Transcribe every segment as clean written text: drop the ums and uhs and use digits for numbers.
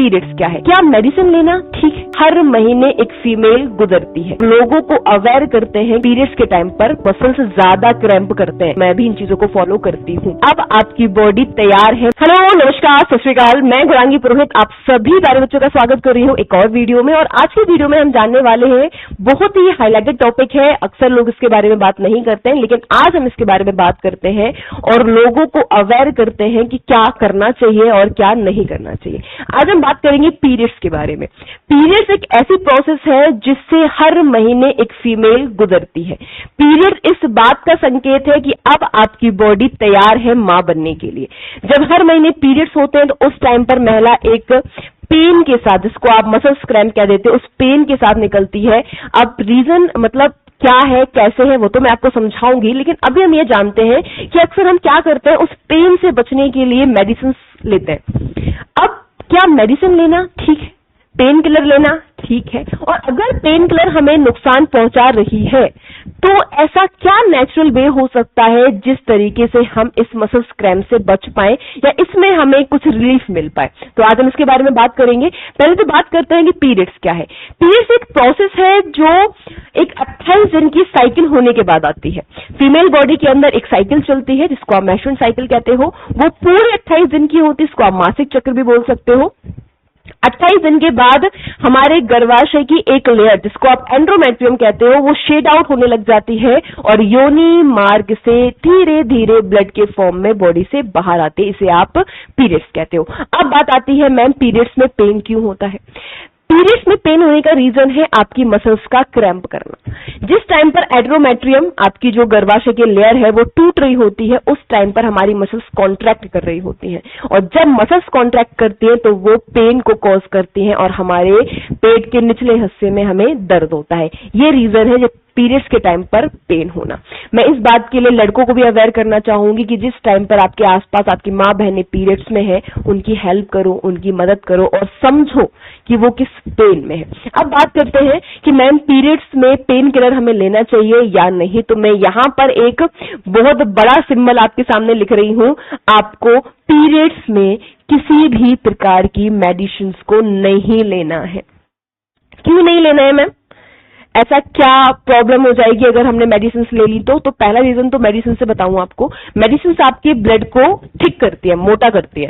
Periods क्या है, क्या मेडिसिन लेना ठीक है। हर महीने एक फीमेल गुजरती है, लोगों को अवेयर करते हैं पीरियड्स के टाइम पर मसल्स ज्यादा क्रैम्प करते हैं। मैं भी इन चीजों को फॉलो करती हूँ। अब आपकी बॉडी तैयार है। हेलो, नमस्कार, सत श्री अकाल। मैं गौरांगी पुरोहित आप सभी प्यारे बच्चों का स्वागत कर रही हूँ एक और वीडियो में। और आज की वीडियो में हम जानने वाले हैं, बहुत ही हाईलाइटेड टॉपिक है, अक्सर लोग इसके बारे में बात नहीं करते हैं, लेकिन आज हम इसके बारे में बात करते हैं और लोगों को अवेयर करते हैं कि क्या करना चाहिए और क्या नहीं करना चाहिए। आज हम बात करेंगे पीरियड्स के बारे में। पीरियड्स एक ऐसी प्रोसेस है जिससे हर महीने एक फीमेल गुजरती है। पीरियड इस बात का संकेत है कि अब आपकी बॉडी तैयार है मां बनने के लिए। जब हर महीने पीरियड्स होते हैं तो उस टाइम पर महिला एक पेन के साथ, जिसको आप मसल क्रैम्प कह देते हैं, उस पेन के साथ निकलती है। अब रीजन मतलब क्या है, कैसे है, वो तो मैं आपको समझाऊंगी, लेकिन अभी हम ये जानते हैं कि अक्सर हम क्या करते हैं, उस पेन से बचने के लिए मेडिसिन लेते हैं। अब क्या मेडिसिन लेना ठीक है, पेन किलर लेना ठीक है, और अगर पेन किलर हमें नुकसान पहुंचा रही है तो ऐसा क्या नेचुरल वे हो सकता है जिस तरीके से हम इस मसल क्रैम्प से बच पाए या इसमें हमें कुछ रिलीफ मिल पाए। तो आज हम इसके बारे में बात करेंगे। पहले तो बात करते हैं कि पीरियड्स क्या है। पीरियड्स एक प्रोसेस है जो एक 28 दिन की साइकिल होने के बाद आती है। फीमेल बॉडी के अंदर एक साइकिल चलती है जिसको आप मेंस्ट्रुअल साइकिल कहते हो। वो पूरे 28 दिन की होती है, इसको आप मासिक चक्र भी बोल सकते हो। 28 दिन के बाद हमारे गर्भाशय की एक लेयर, जिसको आप एंड्रोमेट्रियम कहते हो, वो शेड आउट होने लग जाती है और योनि मार्ग से धीरे धीरे ब्लड के फॉर्म में बॉडी से बाहर आते हैं। इसे आप पीरियड्स कहते हो। अब बात आती है मैम, पीरियड्स में पेन क्यों होता है। पीरियड्स में पेन होने का रीजन है आपकी मसल्स का क्रैम्प करना। जिस टाइम पर एंड्रोमेट्रियम, आपकी जो गर्भाशय की लेयर है, वो टूट रही होती है, उस टाइम पर हमारी मसल्स कॉन्ट्रैक्ट कर रही होती हैं, और जब मसल्स कॉन्ट्रैक्ट करती हैं तो वो पेन को कॉज करती हैं और हमारे पेट के निचले हिस्से में हमें दर्द होता है। ये रीजन है जो पीरियड्स के टाइम पर पेन होना। मैं इस बात के लिए लड़कों को भी अवेयर करना चाहूंगी कि जिस टाइम पर आपके आसपास आपकी माँ बहनें पीरियड्स में है, उनकी हेल्प करो, उनकी मदद करो और समझो कि वो किस पेन में है। अब बात करते हैं कि मैम पीरियड्स में पेन किलर हमें लेना चाहिए या नहीं। तो मैं यहाँ पर एक बहुत बड़ा सिंबल आपके सामने लिख रही हूँ। आपको पीरियड्स में किसी भी प्रकार की मेडिसिन को नहीं लेना है। क्यों नहीं लेना है मैम? ऐसा क्या प्रॉब्लम हो जाएगी अगर हमने मेडिसिन ले ली तो पहला रीजन तो मेडिसिन से बताऊं आपको। मेडिसिन आपके ब्लड को थिक करती है, मोटा करती है,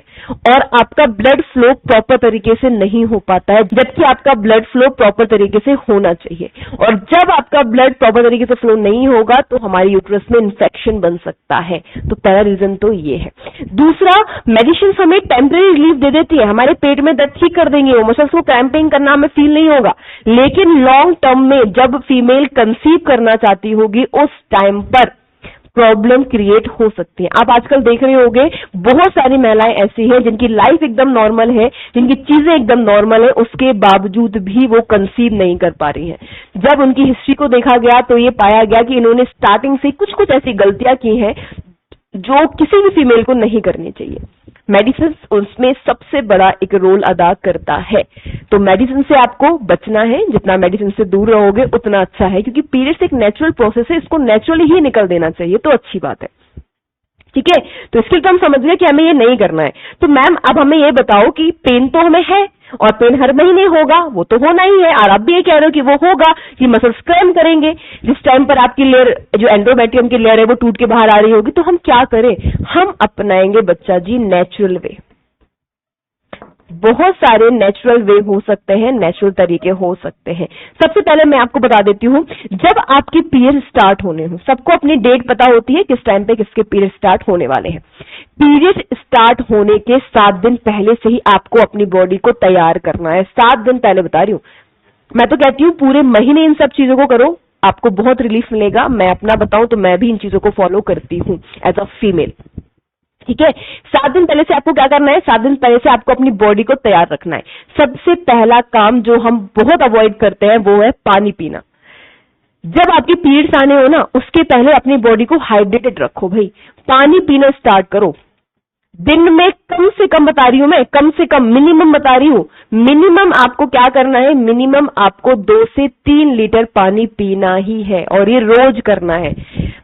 और आपका ब्लड फ्लो प्रॉपर तरीके से नहीं हो पाता है, जबकि आपका ब्लड फ्लो प्रॉपर तरीके से होना चाहिए। और जब आपका ब्लड प्रॉपर तरीके से फ्लो नहीं होगा तो हमारे यूट्रस में इन्फेक्शन बन सकता है। तो पहला रीजन तो ये है। दूसरा, मेडिसिन हमें टेम्परेरी रिलीफ दे देती है, हमारे पेट में दर्द ठीक कर देंगे, वो मसल्स को क्रैम्पिंग करना हमें फील नहीं होगा, लेकिन लॉन्ग टर्म में जब फीमेल कंसीव करना चाहती होगी उस टाइम पर प्रॉब्लम क्रिएट हो सकती है। आप आजकल देख रहे होंगे बहुत सारी महिलाएं ऐसी हैं जिनकी लाइफ एकदम नॉर्मल है, जिनकी चीजें एकदम नॉर्मल है, उसके बावजूद भी वो कंसीव नहीं कर पा रही हैं। जब उनकी हिस्ट्री को देखा गया तो ये पाया गया कि इन्होंने स्टार्टिंग से कुछ कुछ ऐसी गलतियां की हैं जो किसी भी फीमेल को नहीं करनी चाहिए। मेडिसिन उसमें सबसे बड़ा एक रोल अदा करता है। तो मेडिसिन से आपको बचना है, जितना मेडिसिन से दूर रहोगे उतना अच्छा है, क्योंकि पीरियड्स एक नेचुरल प्रोसेस है, इसको नेचुरली ही निकल देना चाहिए, तो अच्छी बात है। ठीक है, तो इसके लिए तो हम समझ गए कि हमें ये नहीं करना है। तो मैम अब हमें ये बताओ कि पेन तो हमें है और पेन हर महीने होगा, वो तो होना ही है, और आप भी ये कह रहे हो कि वो होगा, कि मसल्स क्रैम्प करेंगे। जिस टाइम पर आपकी लेयर, जो एंड्रोमेट्रियम की लेयर है, वो टूट के बाहर आ रही होगी, तो हम क्या करें? हम अपनाएंगे बच्चा जी नेचुरल वे। बहुत सारे नेचुरल वे हो सकते हैं, नेचुरल तरीके हो सकते हैं। सबसे पहले मैं आपको बता देती हूँ, जब आपकी पीरियड स्टार्ट होने हो, सबको अपनी डेट पता होती है किस टाइम पे किसके पीरियड स्टार्ट होने वाले हैं। पीरियड स्टार्ट होने के 7 दिन पहले से ही आपको अपनी बॉडी को तैयार करना है। 7 दिन पहले बता रही हूँ। मैं तो कहती हूँ पूरे महीने इन सब चीजों को करो, आपको बहुत रिलीफ मिलेगा। मैं अपना बताऊं तो मैं भी इन चीजों को फॉलो करती हूँ एज अ फीमेल। ठीक है, 7 दिन पहले से आपको क्या करना है? 7 दिन पहले से आपको अपनी बॉडी को तैयार रखना है। सबसे पहला काम जो हम बहुत अवॉइड करते हैं वो है पानी पीना। जब आपकी पीरियड्स आने हो ना, उसके पहले अपनी बॉडी को हाइड्रेटेड रखो भाई। पानी पीना स्टार्ट करो। दिन में कम से कम बता रही हूं मैं, कम से कम मिनिमम बता रही हूं, मिनिमम आपको क्या करना है? मिनिमम आपको 2 से 3 लीटर पानी पीना ही है, और ये रोज करना है।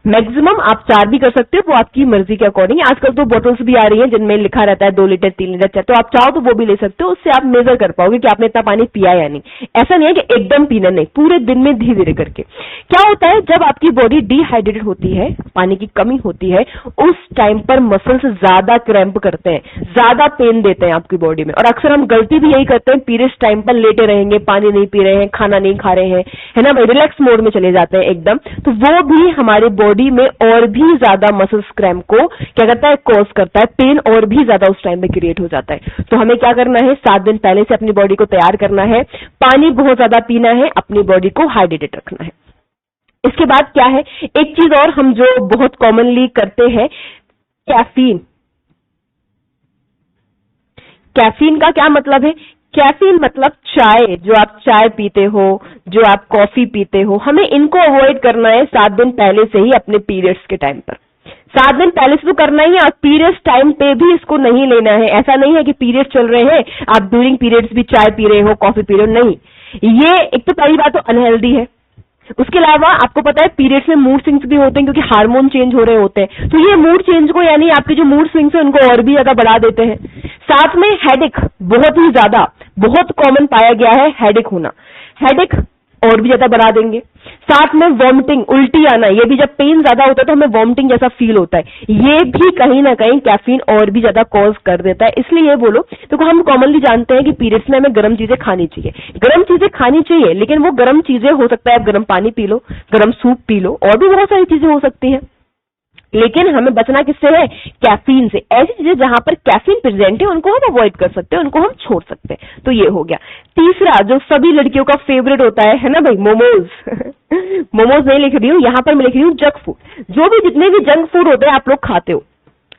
मैक्सिमम आप 4 भी कर सकते हो, वो आपकी मर्जी के अकॉर्डिंग। आजकल तो बॉटल्स भी आ रही हैं जिनमें लिखा रहता है 2 लीटर 3 लीटर, तो आप चाहो तो वो भी ले सकते हो। उससे आप मेजर कर पाओगे कि आपने इतना पानी पिया या नहीं। ऐसा नहीं है कि एकदम पीना, नहीं, पूरे दिन में धीरे धीरे करके। क्या होता है जब आपकी बॉडी डिहाइड्रेटेड होती है, पानी की कमी होती है, उस टाइम पर मसल्स ज्यादा क्रैम्प करते हैं, ज्यादा पेन देते हैं आपकी बॉडी में। और अक्सर हम गलती भी यही करते हैं, पीरियड्स टाइम पर लेटे रहेंगे, पानी नहीं पी रहे हैं, खाना नहीं खा रहे हैं, है ना भाई, रिलैक्स मोड में चले जाते हैं एकदम, तो वो भी हमारे बॉडी में और भी ज्यादा मसल्स क्रैम्प को क्या करता है, कॉज करता है, पेन और भी ज्यादा उस टाइम में क्रिएट हो जाता है। तो हमें क्या करना है, 7 दिन पहले से अपनी बॉडी को तैयार करना है, पानी बहुत ज्यादा पीना है, अपनी बॉडी को हाइड्रेटेड रखना है। इसके बाद क्या है, एक चीज और हम जो बहुत कॉमनली करते हैं, कैफीन। कैफीन का क्या मतलब है, कैफीन मतलब चाय, जो आप चाय पीते हो, जो आप कॉफी पीते हो, हमें इनको अवॉइड करना है 7 दिन पहले से ही अपने पीरियड्स के टाइम पर। 7 दिन पहले से तो करना ही है, और पीरियड्स टाइम पे भी इसको नहीं लेना है। ऐसा नहीं है कि पीरियड्स चल रहे हैं आप ड्यूरिंग पीरियड्स भी चाय पी रहे हो, कॉफी पी रहे हो, नहीं। ये एक तो पहली बात तो अनहेल्दी है। उसके अलावा आपको पता है पीरियड्स में मूड स्विंग्स भी होते हैं क्योंकि हार्मोन चेंज हो रहे होते हैं, तो ये मूड चेंज को यानी आपके जो मूड स्विंग्स है उनको और भी ज्यादा बढ़ा देते हैं। साथ में हेडेक बहुत ही ज्यादा, बहुत कॉमन पाया गया है हेडेक होना, हेडेक और भी ज्यादा बढ़ा देंगे। साथ में वॉमिटिंग, उल्टी आना, ये भी जब पेन ज्यादा होता है तो हमें वॉमिटिंग जैसा फील होता है, ये भी कहीं ना कहीं कैफीन और भी ज्यादा कॉज कर देता है। इसलिए ये बोलो, देखो हम कॉमनली जानते हैं कि पीरियड्स में हमें गर्म चीजें खानी चाहिए, गर्म चीजें खानी चाहिए, लेकिन वो गर्म चीजें हो सकता है आप गर्म पानी पी लो, गर्म सूप पी लो, और भी बहुत सारी चीजें हो सकती हैं, लेकिन हमें बचना किससे है, कैफीन से। ऐसी चीजें जहां पर कैफीन प्रेजेंट है उनको हम अवॉइड कर सकते हैं, उनको हम छोड़ सकते हैं। तो ये हो गया। तीसरा जो सभी लड़कियों का फेवरेट होता है ना भाई, मोमोज। मोमोज नहीं लिख रही हूं यहां पर, मैं लिख रही हूं जंक फूड। जो भी जितने भी जंक फूड होते हैं आप लोग खाते हो,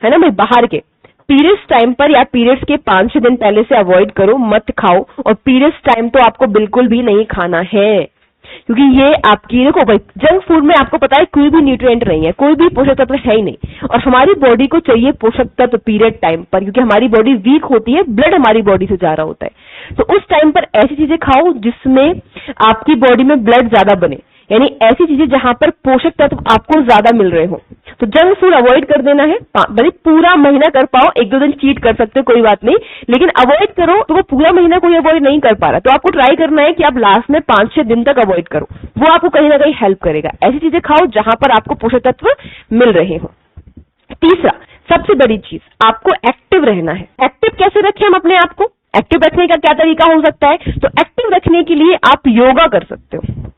है ना भाई, बाहर के, पीरियड्स टाइम पर या पीरियड्स के 5-6 दिन पहले से अवॉइड करो, मत खाओ। और पीरियड्स टाइम तो आपको बिल्कुल भी नहीं खाना है, क्योंकि ये आपकी, देखो भाई, जंक फूड में आपको पता है कोई भी न्यूट्रिएंट नहीं है, कोई भी पोषक तत्व है ही नहीं। और हमारी बॉडी को चाहिए पोषक तत्व पीरियड टाइम पर, क्योंकि हमारी बॉडी वीक होती है, ब्लड हमारी बॉडी से जा रहा होता है। तो उस टाइम पर ऐसी चीजें खाओ जिसमें आपकी बॉडी में ब्लड ज्यादा बने, यानी ऐसी चीजें जहां पर पोषक तत्व आपको ज्यादा मिल रहे हो। तो जंक फूड अवॉइड कर देना है, भले पूरा महीना कर पाओ, 1-2 दिन चीट कर सकते हो, कोई बात नहीं, लेकिन अवॉइड करो। तो वो पूरा महीना कोई अवॉइड नहीं कर पा रहा, तो आपको ट्राई करना है कि आप लास्ट में 5-6 दिन तक अवॉइड करो, वो आपको कहीं ना कहीं हेल्प करेगा। ऐसी चीजें खाओ जहां पर आपको पोषक तत्व मिल रहे हो। तीसरा सबसे बड़ी चीज, आपको एक्टिव रहना है। एक्टिव कैसे रखें हम अपने आप को, एक्टिव रखने का क्या तरीका हो सकता है, तो एक्टिव रखने के लिए आप योगा कर सकते हो।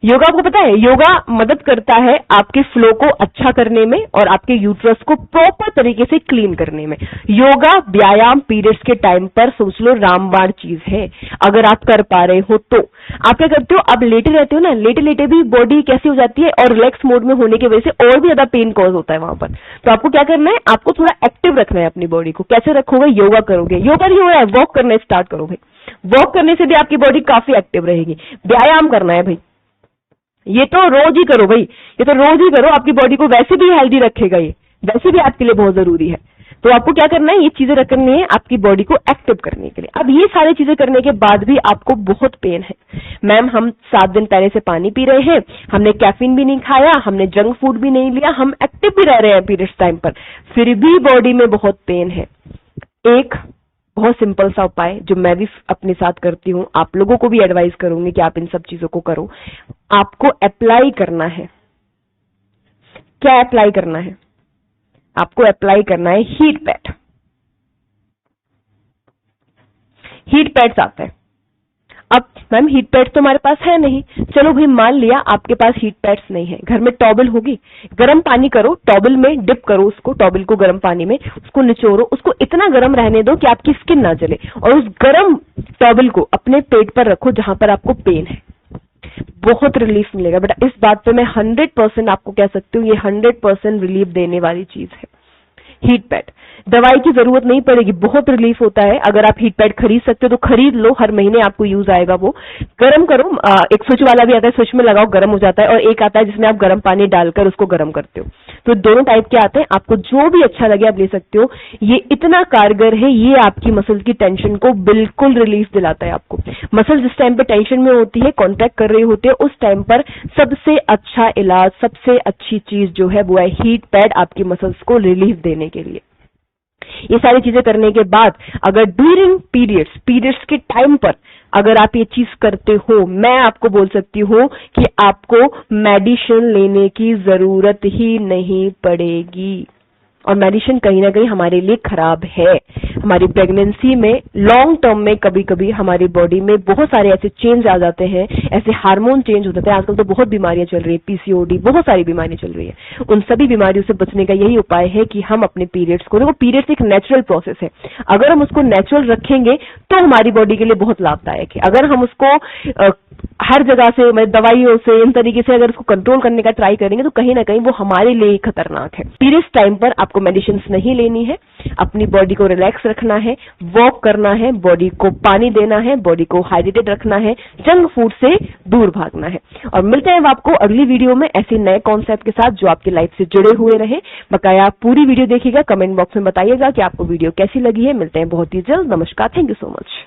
योगा, आपको पता है योगा मदद करता है आपके फ्लो को अच्छा करने में और आपके यूट्रस को प्रॉपर तरीके से क्लीन करने में। योगा व्यायाम पीरियड्स के टाइम पर सोच लो रामबाण चीज है, अगर आप कर पा रहे हो तो। आप क्या करते हो, आप लेटे रहते हो ना, लेटे लेटे भी बॉडी कैसी हो जाती है, और रिलैक्स मोड में होने की वजह से और भी ज्यादा पेन कॉज होता है वहां पर। तो आपको क्या करना है, आपको थोड़ा एक्टिव रखना है अपनी बॉडी को। कैसे रखोगे, योगा करोगे, योगा नहीं हो रहा है वॉक करना स्टार्ट करो भाई, वॉक करने से भी आपकी बॉडी काफी एक्टिव रहेगी। व्यायाम करना है भाई, ये तो रोज ही करो भाई, ये तो रोज ही करो, आपकी बॉडी को वैसे भी हेल्दी रखेगा, ये वैसे भी आपके लिए बहुत जरूरी है। तो आपको क्या करना है, ये चीजें रखनी है आपकी बॉडी को एक्टिव करने के लिए। अब ये सारी चीजें करने के बाद भी आपको बहुत पेन है, मैम हम 7 दिन पहले से पानी पी रहे हैं, हमने कैफीन भी नहीं खाया, हमने जंक फूड भी नहीं लिया, हम एक्टिव भी रह रहे हैं पीरियड्स टाइम पर, फिर भी बॉडी में बहुत पेन है। एक बहुत सिंपल सा उपाय जो मैं भी अपने साथ करती हूँ, आप लोगों को भी एडवाइस करूंगी कि आप इन सब चीजों को करो। आपको अप्लाई करना है, क्या अप्लाई करना है, आपको अप्लाई करना है हीट पैड। हीट पैड्स आता है। अब मैम हीट पैड तो हमारे पास है नहीं, चलो भाई मान लिया आपके पास हीट पैड्स नहीं है, घर में टॉवल होगी, गर्म पानी करो, टॉवल में डिप करो उसको, टॉवल को गर्म पानी में, उसको निचोड़ो, उसको इतना गर्म रहने दो कि आपकी स्किन ना जले, और उस गर्म टॉवल को अपने पेट पर रखो जहां पर आपको पेन है, बहुत रिलीफ मिलेगा बेटा। इस बात पे मैं 100% आपको कह सकती हूँ, ये 100% रिलीफ देने वाली चीज है हीट पैड। दवाई की जरूरत नहीं पड़ेगी, बहुत रिलीफ होता है। अगर आप हीट पैड खरीद सकते हो तो खरीद लो, हर महीने आपको यूज आएगा। वो गर्म करो, एक स्विच वाला भी आता है, स्विच में लगाओ गर्म हो जाता है, और एक आता है जिसमें आप गर्म पानी डालकर उसको गर्म करते हो। तो दोनों टाइप के आते हैं, आपको जो भी अच्छा लगे आप ले सकते हो। ये इतना कारगर है, ये आपकी मसल्स की टेंशन को बिल्कुल रिलीफ दिलाता है। आपको मसल जिस टाइम पे टेंशन में होती है, कॉन्ट्रैक्ट कर रही होती है, उस टाइम पर सबसे अच्छा इलाज, सबसे अच्छी चीज जो है वो है हीट पैड, आपकी मसल्स को रिलीफ देने के लिए। ये सारी चीजें करने के बाद अगर ड्यूरिंग पीरियड्स के टाइम पर अगर आप ये चीज करते हो, मैं आपको बोल सकती हूँ कि आपको मेडिसिन लेने की जरूरत ही नहीं पड़ेगी। और मेडिसिन कहीं ना कहीं हमारे लिए खराब है। हमारी प्रेगनेंसी में लॉन्ग टर्म में कभी कभी हमारी बॉडी में बहुत सारे ऐसे चेंज आ जाते हैं, ऐसे हार्मोन चेंज हो जाते हैं। आजकल तो बहुत बीमारियां चल रही है, पीसीओडी, बहुत सारी बीमारियां चल रही है। उन सभी बीमारियों से बचने का यही उपाय है कि हम अपने पीरियड्स को, देखो पीरियड्स एक नेचुरल प्रोसेस है, अगर हम उसको नेचुरल रखेंगे तो हमारी बॉडी के लिए बहुत लाभदायक है। अगर हम उसको हर जगह से, मतलब दवाइयों से, इन तरीके से अगर उसको कंट्रोल करने का ट्राई करेंगे तो कहीं ना कहीं वो हमारे लिए ही खतरनाक है। पीरियड्स टाइम पर आपको मेडिसिन नहीं लेनी है, अपनी बॉडी को रिलैक्स रखना है, वॉक करना है, बॉडी को पानी देना है, बॉडी को हाइड्रेटेड रखना है, जंक फूड से दूर भागना है। और मिलते हैं आपको अगली वीडियो में ऐसे नए कॉन्सेप्ट के साथ जो आपकी लाइफ से जुड़े हुए रहे। बकाया आप पूरी वीडियो देखिएगा, कमेंट बॉक्स में बताइएगा कि आपको वीडियो कैसी लगी है। मिलते हैं बहुत ही जल्द। नमस्कार, थैंक यू सो मच।